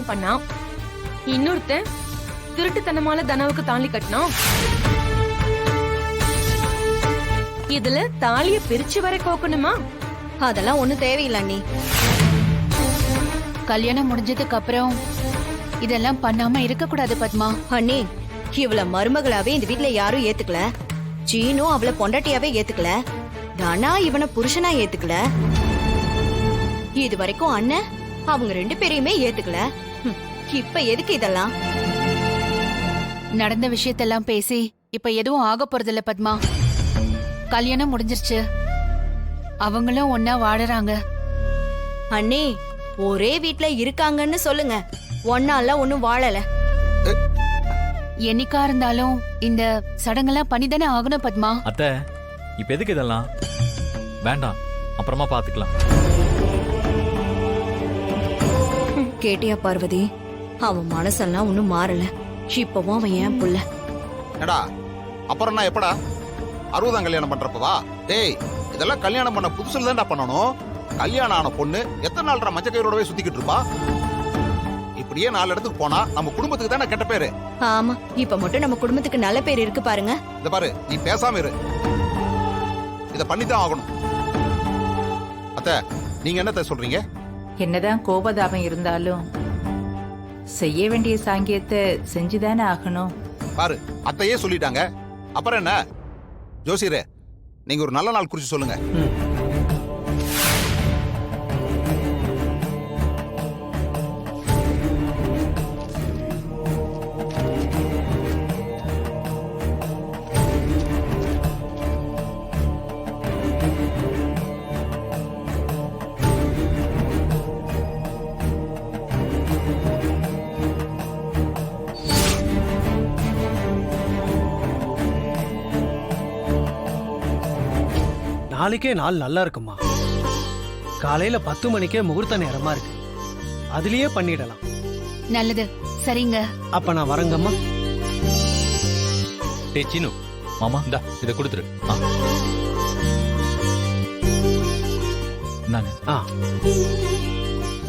கல்யாணம் பண்ணா, இன்னொருத்தன் திருட்டுத்தனமால தனாவுக்கு தாலி கட்டினான். இதுல தாலிய பிரிச்சு வரை கோக்கணுமா? அதெல்லாம் ஒண்ணும் தேவையில்ல அண்ணி. கல்யாணம் முடிஞ்சதுக்கு அப்புறம் இதெல்லாம் பண்ணாம இருக்க கூடாது பத்மா. அண்ணி, இவள மருமகளாவே இந்த வீட்ல யாரும் ஏத்துக்கல. சீனும் அவளை பொண்டாட்டியாவே ஏத்துக்கல. தனா இவனை புருஷனா ஏத்துக்கல. இது வரைக்கும் அண்ணன் அவங்க 2 பேரையுமே ஏத்துக்கல. இப்ப எதுக்கு இதெல்லாம்? நடந்த விஷயத்தெல்லாம் பேசி இப்ப எதுவும் ஆக போறதில்ல பத்மா. கல்யாணம் முடிஞ்சிருச்சு, அவங்களும் ஒன்னா வாழறாங்க. அண்ணி, ஒரே வீட்ல இருக்காங்கன்னு சொல்லுங்க, ஒன்னால ஒண்ணும் வாழல. என்னைக்கா இருந்தாலும் இந்த சடங்கெல்லாம் பண்ணிதானே ஆகணும் பத்மா. அத்தை, இப்ப எதுக்கு இதெல்லாம்? வேண்டாம், அப்புறமா பாத்துக்கலாம். கேட்டியா பார்வதி? அவன் மனசெல்லாம் ஒண்ணும் மாறல. இப்பவும் அவன் ஏன் புள்ள. ஏடா அப்புறம் நான் எப்படா 60ஆம் கல்யாணம் பண்றப்பவா? டேய், இதெல்லாம் கல்யாணம் பண்ண புதுசுல தான்டா பண்ணணும். கல்யாணம் ஆன பொண்ணு எத்தனை நாள்டா மஞ்ச கயிறோடவே சுத்திக்கிட்டு இருப்பா? இப்படியே 4 இடத்துக்கு போனா நம்ம குடும்பத்துக்கு தானே கெட்ட பேரு. ஆமா, இப்ப மட்டும் நம்ம குடும்பத்துக்கு நல்ல பேர் இருக்கு பாருங்க. இத பாரு, நீ பேசாம இரு. இத பண்ணித்தான் ஆகணும். அத்தை, நீங்க என்னத்த சொல்றீங்க? என்னதான் கோபதாபம் இருந்தாலும் செய்ய வேண்டிய சாங்கியத்தை செஞ்சுதானே ஆகணும். பாரு, அத்தையே சொல்லிட்டாங்க, அப்புறம் என்ன? ஜோசியரே, நீங்க ஒரு நல்ல நாள் குறிச்சு சொல்லுங்க. நாளைக்கே நாள் நல்லா இருக்குமா? காலையில 10 மணிக்கே முகூர்த்த நேரமா இருக்கு. அதுலயே பண்ணிடலாம். நல்லது, சரிங்க. அப்ப நான் வரங்கம்மா. டேய் சீனு, மாமா இந்தா இத கொடுத்துரு. நாங்க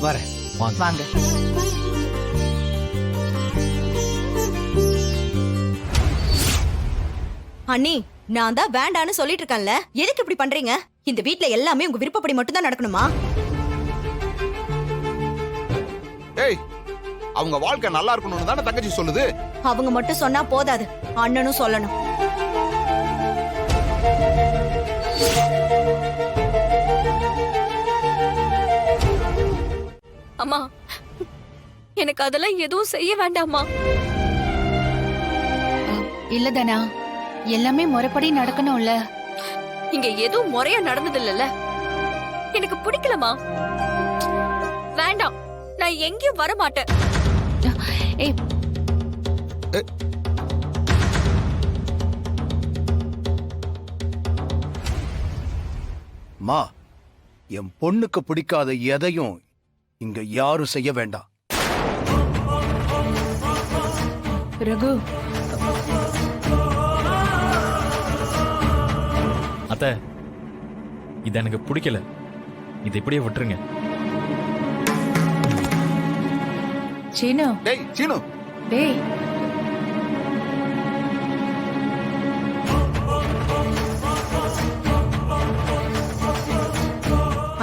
வரேன். வாங்க. அண்ணி, நான் தான் வேண்டான்னு சொல்லிட்டு இருக்கேன்ல, எதுக்கு இப்படி பண்றீங்க? இந்த வீட்ல எல்லாமே உங்க விருப்பப்படி மட்டும் தான் நடக்கணுமா? ஏய், அவங்க வாழ்க்கை நல்லா இருக்கணும்னு தானே தங்கச்சி சொல்லுது. அவங்க மட்டும் சொன்னா போதாது, அண்ணனும் சொல்லணும். அம்மா, எனக்கு அதெல்லாம் எதுவும் செய்ய வேண்டாமா? இல்ல தானா, எல்லாமே முறைப்படி நடக்கணும்ல. இங்க எதுவும் முறையா நடந்தது இல்லல்ல. எனக்கு பிடிக்கலமா. வேண்டாம், நான் எங்கேயும் வர மாட்டேன். ஏய், மா, என் பொண்ணுக்கு பிடிக்காத எதையும் இங்க யாரும் செய்ய வேண்டாம். ரகு, அத்தை, இது எனக்கு பிடிக்கல. இது இப்படியே விட்டுருங்க. சீனு. டேய் சீனு, டேய்,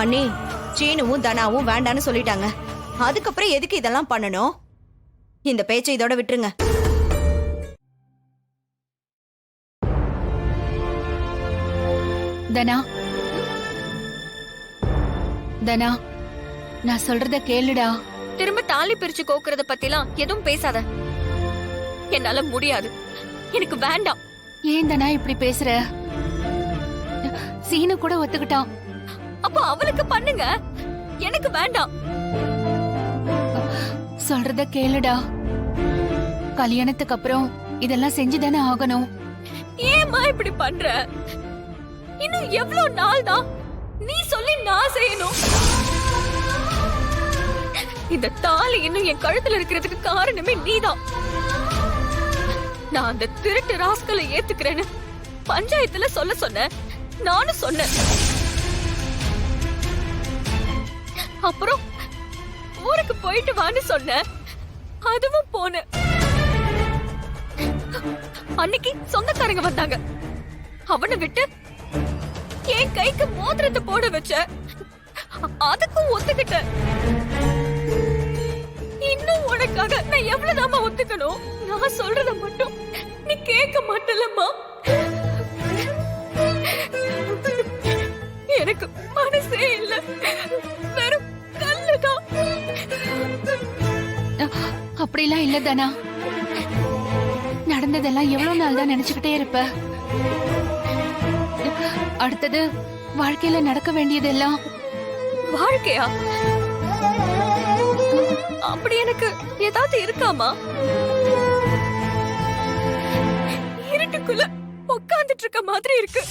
அண்ணி, சீனுவும் தனாவும் வேண்டான்னு சொல்லிட்டாங்க. அதுக்கப்புறம் எதுக்கு இதெல்லாம் பண்ணணும்? இந்த பேச்சை இதோட விட்டுருங்க. தனா, தனா, நான் சொல்றத கேளுடா. திரும்ப தாலி பிரிச்சு கோக்குறத பத்திலாம் எதுவும் பேசாத. என்னால முடியாது, எனக்கு வேண்டாம். ஏன் தனா இப்படி பேசுற? சீனு கூட ஒத்துக்கிட்டான். அப்ப அவளுக்கு பண்ணுங்க, எனக்கு வேண்டாம். சொல்றத கேளுடா. கல்யாணத்துக்கு அப்புறம் இதெல்லாம் செஞ்சுதானே ஆகணும். ஏம்மா இப்படி பண்ற? இன்னும் எவ்வளவு நாள் தான் நீ சொல்லி நான் செய்யணும்? இந்த தாலி இன்னும் என் கழுத்துல இருக்கிறதுக்கு காரணமே நீதான். நான் அந்த திருட்டு ராஸ்கலை ஏத்துக்கிறேன்னு பஞ்சாயத்துல சொல்ல சொன்னேன், நானும் சொன்னேன். அப்புறம் ஊருக்கு போயிட்டு வான்னு சொன்னேன், அதுவும் போனேன். அன்னைக்கு சொந்தக்காரங்க வந்தாங்க. அவனை விட்டு என் கைக்கு மோதிரத்தை போட வச்ச. அதுக்கும் ஒத்துக்கிட்ட. இன்னும் உனக்காக நான் எவ்வளவுதாம்மா ஒத்துக்கணும்? நான் சொல்றத மட்டும் நீ கேட்க மாட்டலம்மா. எனக்கு மனசே இல்ல, வெறும் கல்லுதான். அப்படிலாம் இல்ல தானா. நடந்ததெல்லாம் எவ்வளவு நாள் தான் நினைச்சுக்கிட்டே இருப்ப. அடுத்தது வாழ்க்கையில நடக்க வேண்டியதெல்லாம். வாழ்க்கையா? அப்படி எனக்கு ஏதாவது இருக்காமா? இருட்டுக்குள்ள உட்கார்ந்துட்டு இருக்க மாதிரி இருக்கு.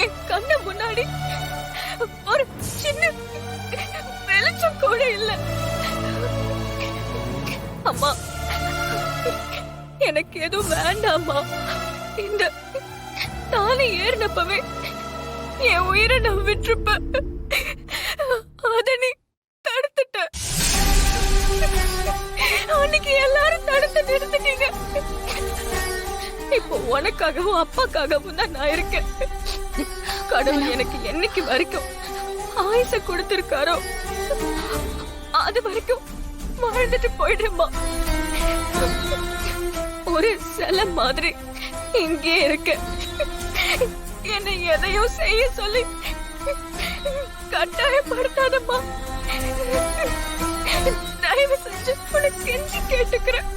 என் கண்ணு முன்னாடி ஒரு சின்ன வெளிச்சம் கூட இல்ல. அம்மா, எனக்கு எதுவும் வேண்டாமா. இந்த தாலி ஏறினப்பவே என் உயிரை நான் விட்டுருப்பேன். அத நீ தடுத்துட்ட. அன்னைக்கு எல்லாரும் தடுத்து நிறுத்திட்டீங்க. இப்போ உனக்காகவும் அப்பாக்காகவும் தான் நான் இருக்கேன். கடவுள் எனக்கு என்னைக்கு வரைக்கும் ஆயுச கொடுத்திருக்காரோ அது வரைக்கும் வாழ்ந்துட்டு போயிடுமா. ஒரு சில மாதிரி இங்கே இருக்க. என்னை எதையும் செய்ய சொல்லி கட்டாயப்படுத்தாதம்மா. தயவு செஞ்சு உனக்கு கெஞ்சி கேட்டுக்கிறேன்.